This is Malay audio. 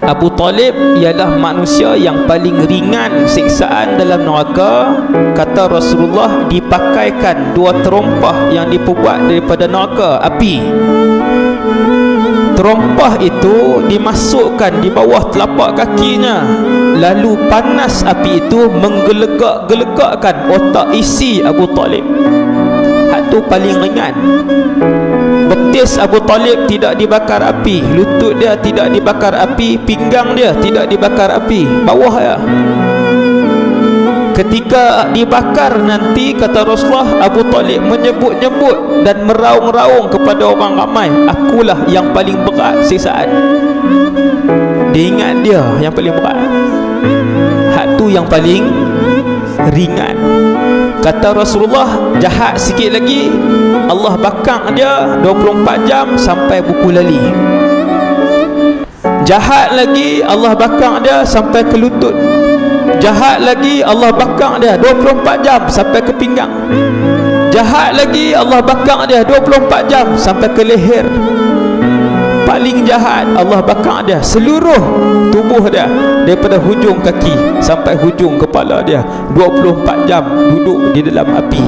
Abu Talib ialah manusia yang paling ringan siksaan dalam neraka. Kata Rasulullah, dipakaikan 2 terompah yang diperbuat daripada neraka api. Terompah itu dimasukkan di bawah telapak kakinya, lalu panas api itu menggelegak-gelegakkan otak isi Abu Talib. Hak tu paling ringan. Betis Abu Talib tidak dibakar api, lutut dia tidak dibakar api, pinggang dia tidak dibakar api, bawah ya. Ketika dibakar nanti, kata Rasulullah, Abu Talib menyebut-nyebut dan meraung-raung kepada orang ramai, akulah yang paling berat siksaan. Dia ingat dia yang paling berat, hak tu yang paling ringan. Kata Rasulullah, jahat sikit lagi Allah bakar dia 24 jam sampai buku lali. Jahat lagi Allah bakar dia sampai ke lutut. Jahat lagi Allah bakar dia 24 jam sampai ke pinggang. Jahat lagi Allah bakar dia 24 jam sampai ke leher. Paling jahat Allah bakar dia seluruh tubuh dia, daripada hujung kaki sampai hujung kepala dia, 24 jam duduk di dalam api.